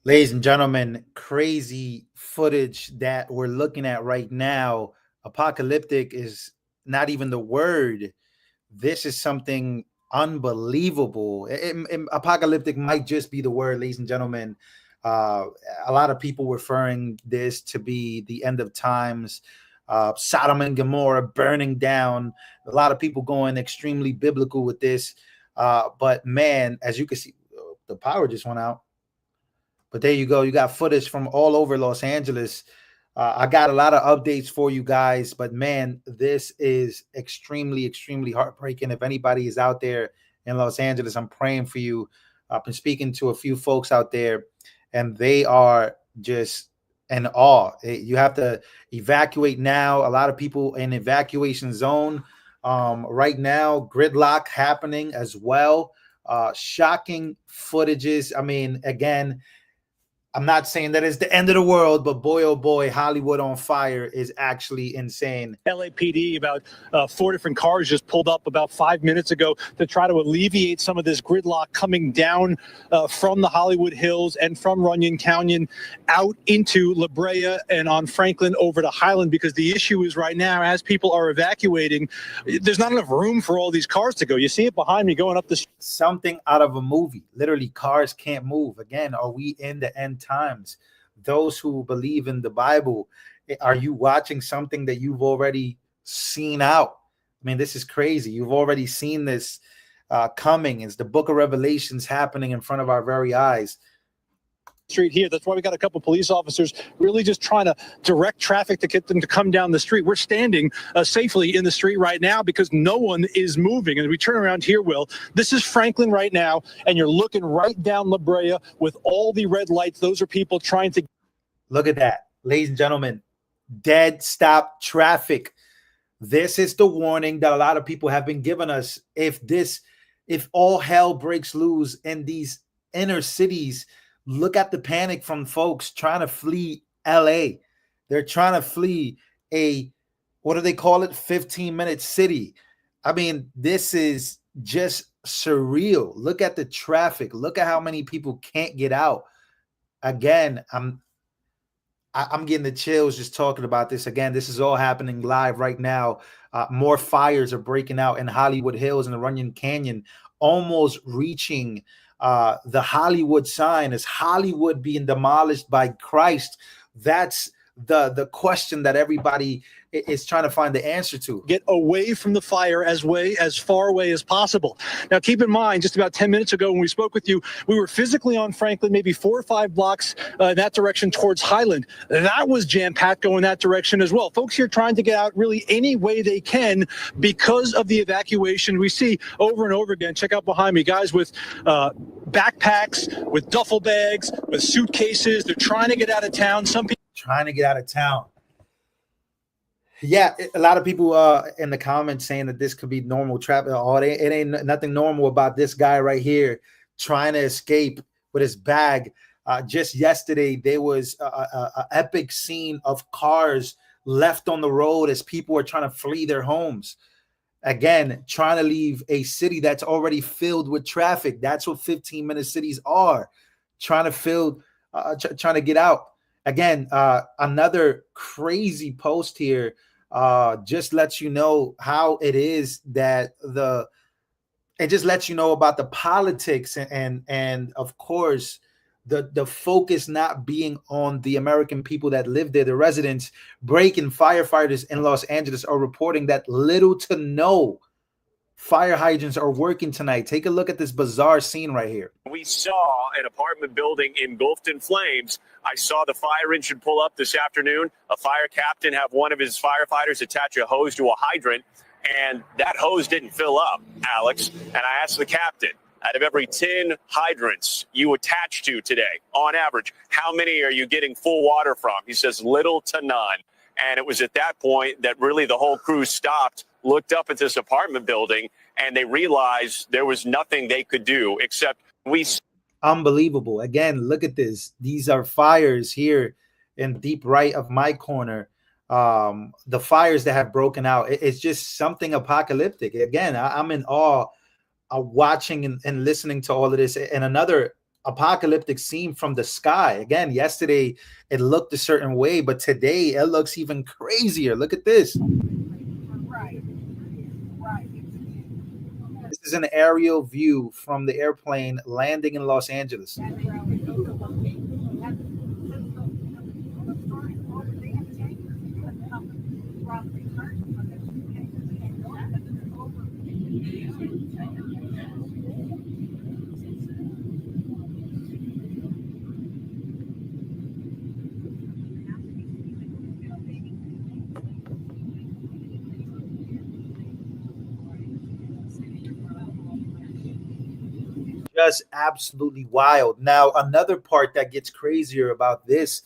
Ladies and gentlemen, crazy footage that we're looking at right now. Apocalyptic is not even the word. This is something unbelievable. Apocalyptic might just be the word, ladies and gentlemen. Uh, a lot of people referring this to be the end of times, Sodom and Gomorrah burning down. A lot of people going extremely biblical with this. But man, as you can see, the power just went out. But there you go. You got footage from all over Los Angeles. I got a lot of updates for you guys, but man, this is extremely, extremely heartbreaking. If anybody is out there in Los Angeles, I'm praying for you. I've been speaking to a few folks out there, and they are just in awe. You have to evacuate now. A lot of people in evacuation zone right now. Gridlock happening as well. Shocking footages. I mean, again, I'm not saying that it's the end of the world, but boy, oh boy, Hollywood on fire is actually insane. LAPD, about 4 different cars just pulled up about 5 minutes ago to try to alleviate some of this gridlock coming down from the Hollywood Hills and from Runyon Canyon out into La Brea and on Franklin over to Highland, because the issue is right now, as people are evacuating, there's not enough room for all these cars to go. You see it behind me going up the street. Something out of a movie. Literally, cars can't move. Again, are we in the end times? Those who believe in the Bible, are you watching something that you've already seen out? I mean, this is crazy. You've already seen this coming. It's the book of Revelations happening in front of our very eyes. Street here. That's why we got a couple police officers really just trying to direct traffic to get them to come down the street. We're standing safely in the street right now because no one is moving. And we turn around here, Will, this is Franklin right now, and you're looking right down La Brea with all the red lights. Those are people trying to... Look at that, ladies and gentlemen. Dead stop traffic. This is the warning that a lot of people have been giving us. If all hell breaks loose in these inner cities, look at the panic from folks trying to flee LA. They're trying to flee what do they call it? 15-minute city. I mean, this is just surreal. Look at the traffic. Look at how many people can't get out. Again, I'm getting the chills just talking about this. Again, this is all happening live right now. More fires are breaking out in Hollywood Hills and the Runyon Canyon, almost reaching the Hollywood sign. Is Hollywood being demolished by Christ? That's the question that everybody is trying to find the answer to. Get away from the fire as far away as possible. Now, keep in mind, just about 10 minutes ago when we spoke with you, we were physically on Franklin, maybe 4 or 5 blocks in that direction towards Highland. That was jam-packed going that direction as well. Folks here trying to get out really any way they can because of the evacuation. We see over and over again, check out behind me, guys with backpacks, with duffel bags, with suitcases. They're trying to get out of town. Some people trying to get out of town. Yeah, a lot of people in the comments saying that this could be normal traffic. It ain't nothing normal about this guy right here trying to escape with his bag. Just yesterday, there was a epic scene of cars left on the road as people were trying to flee their homes. Again, trying to leave a city that's already filled with traffic. That's what 15-minute cities are. Trying to get out. Again, another crazy post here just lets you know how it is that it just lets you know about the politics and of course the focus not being on the American people that live there, the residents. Breaking firefighters in Los Angeles are reporting that little to no fire hydrants are working tonight. Take a look at this bizarre scene right here. We saw an apartment building engulfed in flames. I saw the fire engine pull up this afternoon. A fire captain have one of his firefighters attach a hose to a hydrant, and that hose didn't fill up, Alex. And I asked the captain, out of every 10 hydrants you attach to today, on average, how many are you getting full water from? He says little to none. And it was at that point that really the whole crew stopped, looked up at this apartment building, and they realized there was nothing they could do except Unbelievable. Again, look at this. These are fires here in deep right of my corner. The fires that have broken out. It's just something apocalyptic. Again, I'm in awe watching and listening to all of this. And another apocalyptic scene from the sky. Again, yesterday it looked a certain way, but today it looks even crazier. Look at this. This is an aerial view from the airplane landing in Los Angeles. Just absolutely wild. Now, another part that gets crazier about this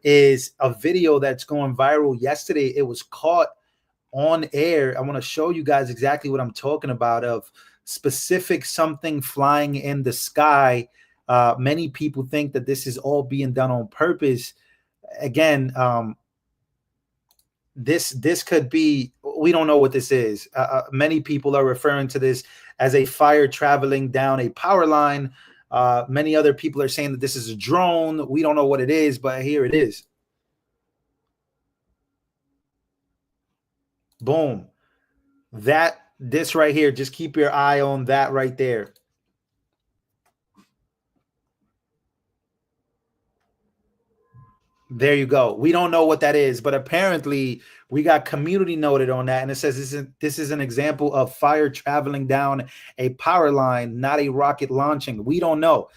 is a video that's going viral yesterday. It was caught on air. I want to show you guys exactly what I'm talking about, of specific something flying in the sky. Many people think that this is all being done on purpose. Again, this could be, we don't know what this is. Many people are referring to this as a fire traveling down a power line. Many other people are saying that this is a drone. We don't know what it is, but here it is. Boom. This right here, just keep your eye on that right there. There you go. We don't know what that is, but apparently we got community noted on that, and it says this is an example of fire traveling down a power line, not a rocket launching. We don't know.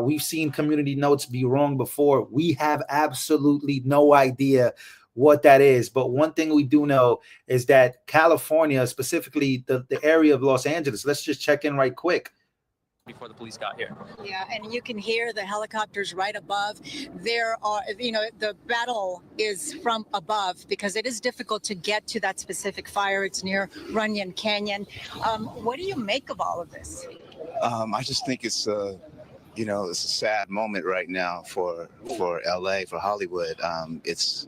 We've seen community notes be wrong before. We have absolutely no idea what that is, but one thing we do know is that California, specifically the area of Los Angeles, let's just check in right quick. Before the police got here. Yeah, and you can hear the helicopters right above. There are, the battle is from above because it is difficult to get to that specific fire. It's near Runyon Canyon. What do you make of all of this? I just think it's it's a sad moment right now for LA, for Hollywood. It's,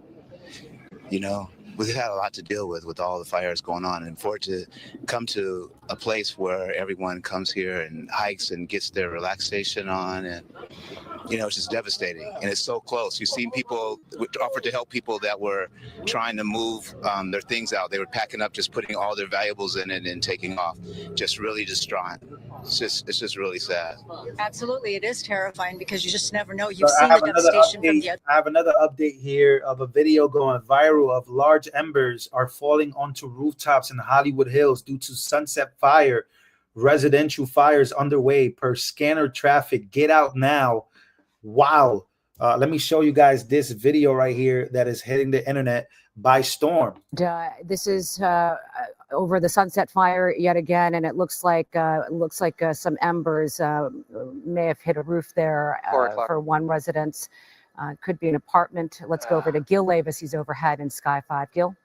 we've had a lot to deal with all the fires going on, and for it to come to a place where everyone comes here and hikes and gets their relaxation on, and it's just devastating. And it's so close. You've seen people offer to help people that were trying to move their things out. They were packing up, just putting all their valuables in it and taking off. Just really distraught. It's just really sad. Absolutely, it is terrifying because you just never know. You've seen the devastation from the. I have another update here of a video going viral of large embers are falling onto rooftops in Hollywood Hills due to Sunset Fire. Residential fires underway per scanner traffic. Get out now. Wow. Let me show you guys this video right here that is hitting the internet by storm. This is over the Sunset Fire yet again, and it looks like some embers may have hit a roof there for one residence. Could be an apartment. Let's go over to Gil Lavis. He's overhead in Sky 5. Gil.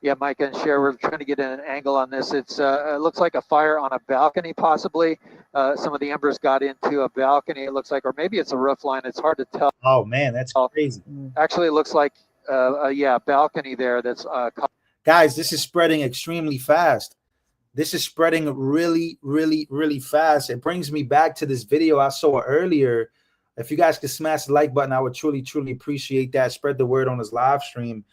Yeah, Mike and Cher, we're trying to get an angle on this. It looks like a fire on a balcony, possibly. Some of the embers got into a balcony, it looks like, or maybe it's a roof line. It's hard to tell. Oh, man, that's crazy. Actually, it looks like, balcony there. That's guys, this is spreading extremely fast. This is spreading really, really, really fast. It brings me back to this video I saw earlier. If you guys could smash the like button, I would truly, truly appreciate that. Spread the word on this live stream.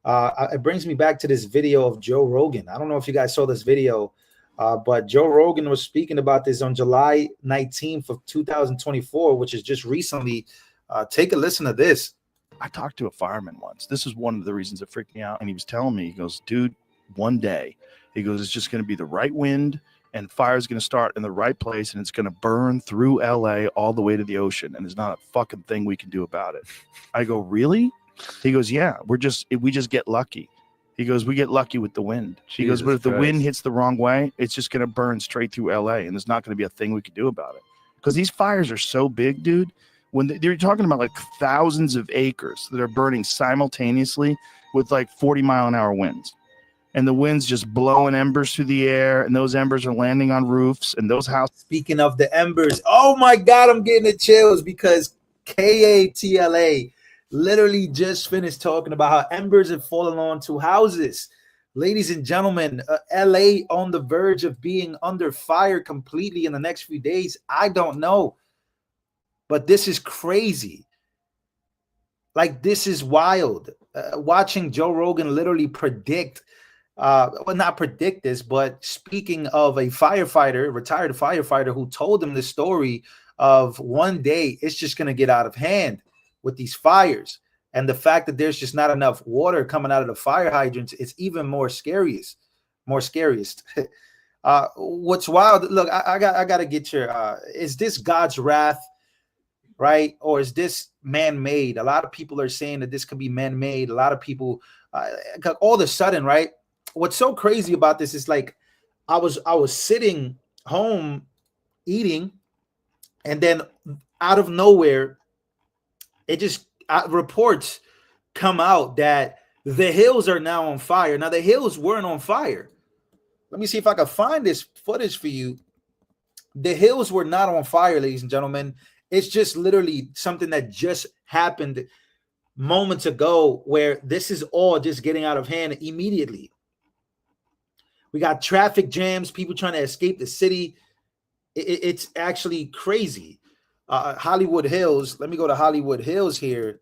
It brings me back to this video of Joe Rogan. I don't know if you guys saw this video, but Joe Rogan was speaking about this on July 19th of 2024, which is just recently. Take a listen to this. I talked to a fireman once. This is one of the reasons it freaked me out. And he was telling me, he goes, dude, one day, he goes, it's just going to be the right wind and fire is going to start in the right place and it's going to burn through LA all the way to the ocean. And there's not a fucking thing we can do about it. I go, really? He goes, yeah, we just get lucky. He goes, we get lucky with the wind. He goes, but if the wind hits the wrong way, it's just going to burn straight through LA and there's not going to be a thing we can do about it. Because these fires are so big, dude. When they're talking about like thousands of acres that are burning simultaneously with like 40-mile-an-hour winds. And the wind's just blowing embers through the air, and those embers are landing on roofs and those houses. Speaking of the embers, oh my God, I'm getting the chills because KATLA literally just finished talking about how embers have fallen onto houses. Ladies and gentlemen, LA on the verge of being under fire completely in the next few days. I don't know, but this is crazy. Like, this is wild. Watching Joe Rogan literally predict, well, not predict this, but speaking of a firefighter, retired firefighter, who told him the story of one day it's just going to get out of hand with these fires. And the fact that there's just not enough water coming out of the fire hydrants, it's even more scariest. What's wild? Look, I got to get your. Is this God's wrath, right, or is this man-made? A lot of people are saying that this could be man-made. A lot of people, all of a sudden, right? What's so crazy about this is, like, I was sitting home eating, and then out of nowhere, it just reports come out that the hills are now on fire. Now, the hills weren't on fire. Let me see if I can find this footage for you. The hills were not on fire, ladies and gentlemen. It's just literally something that just happened moments ago, where this is all just getting out of hand immediately. We got traffic jams, people trying to escape the city. It's actually crazy. Hollywood Hills. Let me go to Hollywood Hills here,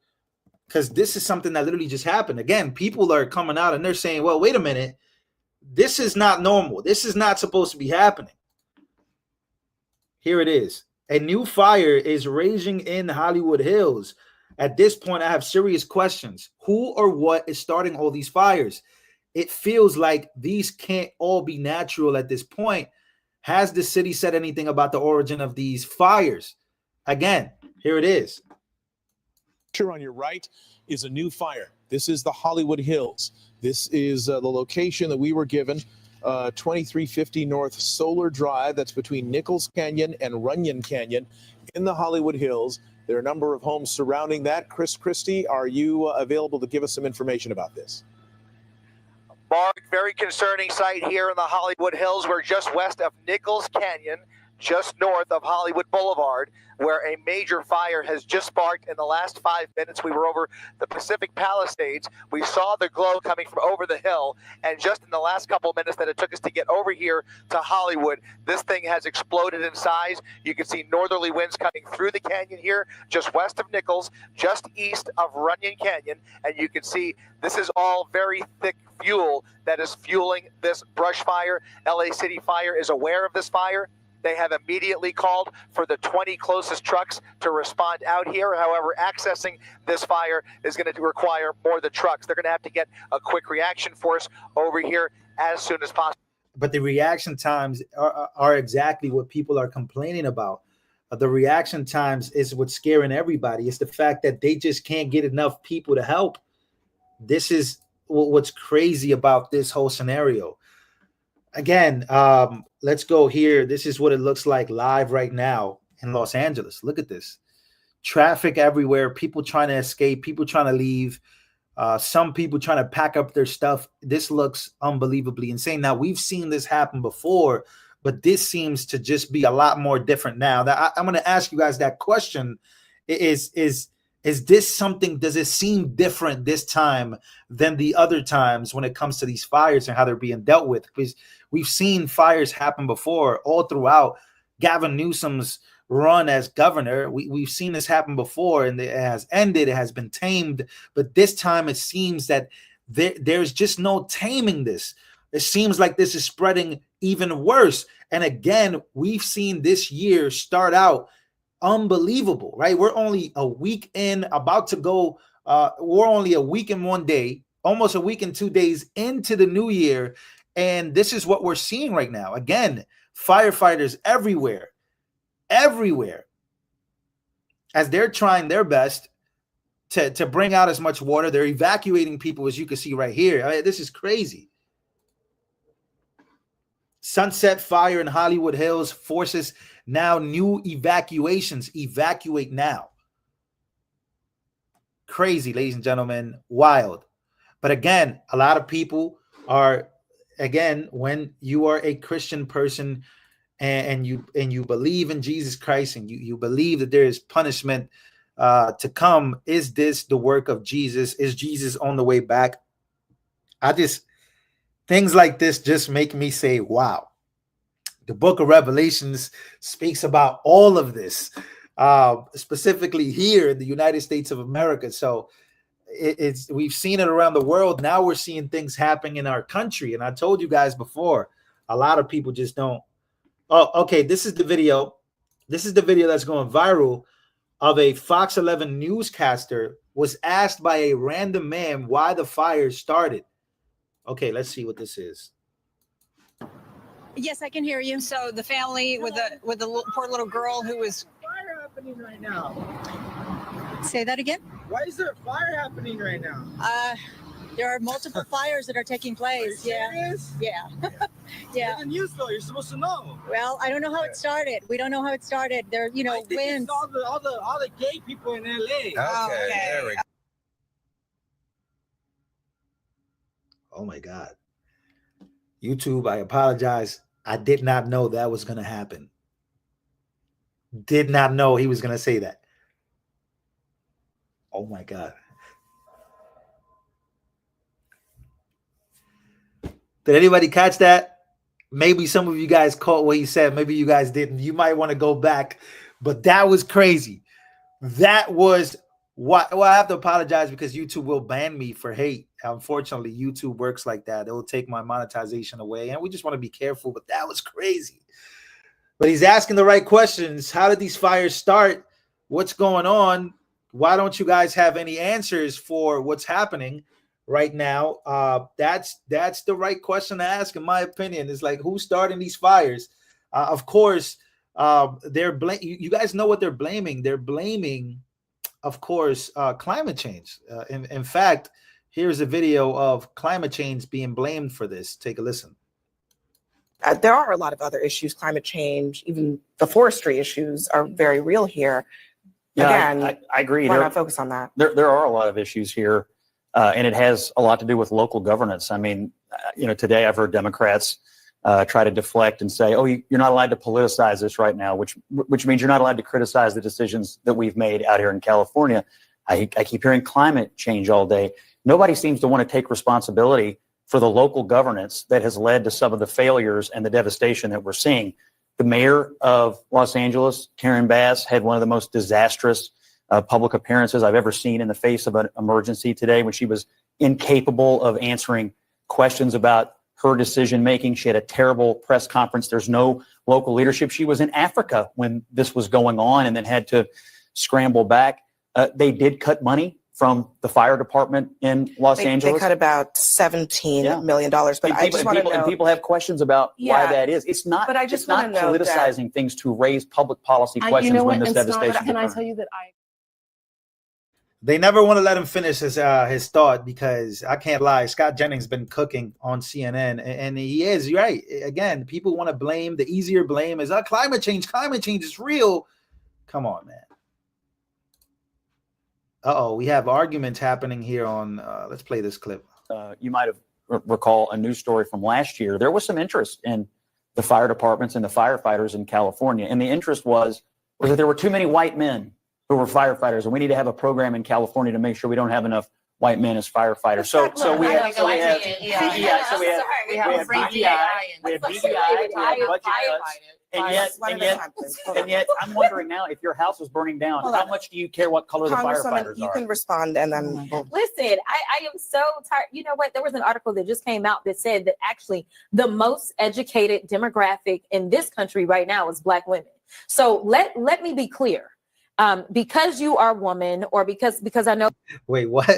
because this is something that literally just happened. Again, people are coming out and they're saying, well, wait a minute. This is not normal. This is not supposed to be happening. Here it is. A new fire is raging in Hollywood Hills. At this point, I have serious questions. Who or what is starting all these fires? It feels like these can't all be natural at this point. Has the city said anything about the origin of these fires? Again, here it is. Picture on your right is a new fire. This is the Hollywood Hills. This is the location that we were given, 2350 North Solar Drive. That's between Nichols Canyon and Runyon Canyon in the Hollywood Hills. There are a number of homes surrounding that. Chris Christie, are you available to give us some information about this? Mark, very concerning sight here in the Hollywood Hills. We're just west of Nichols Canyon, just north of Hollywood Boulevard, where a major fire has just sparked in the last 5 minutes. We were over the Pacific Palisades. We saw the glow coming from over the hill, and just in the last couple of minutes that it took us to get over here to Hollywood, this thing has exploded in size. You can see northerly winds coming through the canyon here, just west of Nichols, just east of Runyon Canyon, and you can see this is all very thick fuel that is fueling this brush fire. LA City Fire is aware of this fire. They have immediately called for the 20 closest trucks to respond out here. However, accessing this fire is going to require more of the trucks. They're going to have to get a quick reaction force over here as soon as possible. But the reaction times are exactly what people are complaining about. The reaction times is what's scaring everybody. It's the fact that they just can't get enough people to help. This is what's crazy about this whole scenario. Again, let's go here. This is what it looks like live right now in Los Angeles. Look at this. Traffic everywhere. People trying to escape. People trying to leave. Some people trying to pack up their stuff. This looks unbelievably insane. Now, we've seen this happen before, but this seems to just be a lot more different now. I'm going to ask you guys that question. Is this something, does it seem different this time than the other times when it comes to these fires and how they're being dealt with? Because we've seen fires happen before all throughout Gavin Newsom's run as governor. We've seen this happen before, and it has ended. It has been tamed. But this time it seems that there's just no taming this. It seems like this is spreading even worse. And again, we've seen this year start out unbelievable, right? We're only a week in, about to go. We're only a week and 1 day, almost a week and 2 days into the new year. And this is what we're seeing right now. Again, firefighters everywhere, as they're trying their best to bring out as much water. They're evacuating people, as you can see right here. I mean, this is crazy. Sunset Fire in Hollywood Hills forces now new evacuations. Evacuate now. Crazy, ladies and gentlemen. Wild. But again, a lot of people are, again, when you are a Christian person and you believe in Jesus Christ, and you believe that there is punishment to come, is this the work of Jesus? Is Jesus on the way back? I just things like this just make me say, wow. The book of Revelations speaks about all of this, specifically here in the United States of America. So we've seen it around the world. Now we're seeing things happening in our country. And I told you guys before, a lot of people just don't. Oh, okay. This is the video. This is the video that's going viral of a Fox 11 newscaster was asked by a random man why the fire started. Okay, let's see what this is. Yes, I can hear you. So the family with the poor little girl who was Fire happening right now. Say that again. Why is there a fire happening right now? There are multiple fires that are taking place. Yeah. Yeah. Yeah. It's the news though. You're supposed to know. Well, I don't know how it started. We don't know how it started. There, you know, I think winds. it's all the gay people in LA. Okay, there we go. Oh my God. YouTube, I apologize. I did not know that was going to happen. Did not know he was going to say that. Oh my God. Did anybody catch that? Maybe some of you guys caught what he said. Maybe you guys didn't. You might want to go back. But that was crazy. That was what. Well, I have to apologize because YouTube will ban me for hate. Unfortunately, YouTube works like that. It will take my monetization away. And we just want to be careful. But that was crazy. But he's asking the right questions. How did these fires start? What's going on? Why don't you guys have any answers for what's happening right now? That's the right question to ask, in my opinion. It's like, who's starting these fires? Of course, you guys know what they're blaming. They're blaming, of course, climate change. In fact, here's a video of climate change being blamed for this. Take a listen. There are a lot of other issues, climate change, even the forestry issues are very real here. Yeah, Again, I agree. Why not focus on that? There are a lot of issues here, and it has a lot to do with local governance. I mean, today I've heard Democrats try to deflect and say, "Oh, you're not allowed to politicize this right now," which means you're not allowed to criticize the decisions that we've made out here in California. I keep hearing climate change all day. Nobody seems to want to take responsibility for the local governance that has led to some of the failures and the devastation that we're seeing. The mayor of Los Angeles, Karen Bass, had one of the most disastrous public appearances I've ever seen in the face of an emergency today, when she was incapable of answering questions about her decision making. She had a terrible press conference. There's no local leadership. She was in Africa when this was going on and then had to scramble back. They did cut money from the fire department in Los Angeles. They cut about $17 million. But and I just want to know. And people have questions about why that is. It's not. But I just want to know politicizing things to raise public policy questions when this devastation. Can I tell you that They never want to let him finish his thought, because I can't lie, Scott Jennings been cooking on CNN, and he is right. Again, people want to blame. The easier blame is climate change. Climate change is real. Come on, man. We have arguments happening here on. Let's play this clip. You might have recall a news story from last year. There was some interest in the fire departments and the firefighters in California, and the interest was that there were too many white men who were firefighters, and we need to have a program in California to make sure we don't have enough white men as firefighters. So we have budget cuts. And yet, I'm wondering now, if your house was burning down, how much do you care what color the firefighters you are? can respond and then. Listen, I am so tired. You know what? There was an article that just came out that said that actually the most educated demographic in this country right now is Black women. So let me be clear. Because you are a woman, or because I know. Wait, what?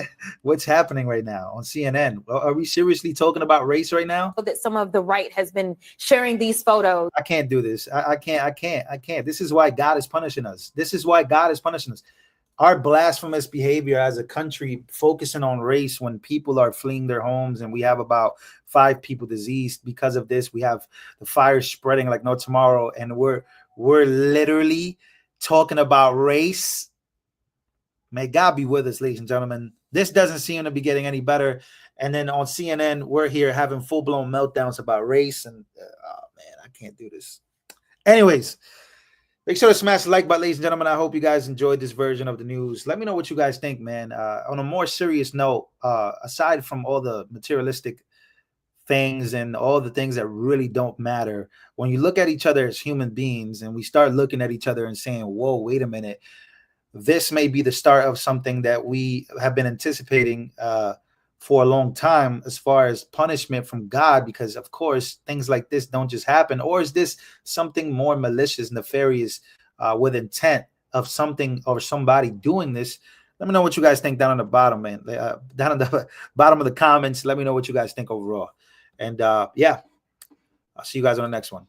What's happening right now on CNN? Are we seriously talking about race right now? That some of the right has been sharing these photos. I can't do this. I can't. This is why God is punishing us. This is why God is punishing us. Our blasphemous behavior as a country, focusing on race when people are fleeing their homes, and we have about 5 people diseased because of this. We have the fire spreading like no tomorrow, and we're literally talking about race. May God be with us, ladies and gentlemen. This doesn't seem to be getting any better. And then on CNN, we're here having full-blown meltdowns about race. And oh man, I can't do this. Anyways, make sure to smash the like button, ladies and gentlemen. I hope you guys enjoyed this version of the news. Let me know what you guys think, man. On a more serious note, aside from all the materialistic things and all the things that really don't matter, when you look at each other as human beings and we start looking at each other and saying, whoa, wait a minute, this may be the start of something that we have been anticipating for a long time, as far as punishment from God, because of course things like this don't just happen. Or is this something more malicious, nefarious, with intent of something or somebody doing this? Let me know what you guys think down on the bottom, man. Down on the bottom of the comments, let me know what you guys think overall. And yeah, I'll see you guys on the next one.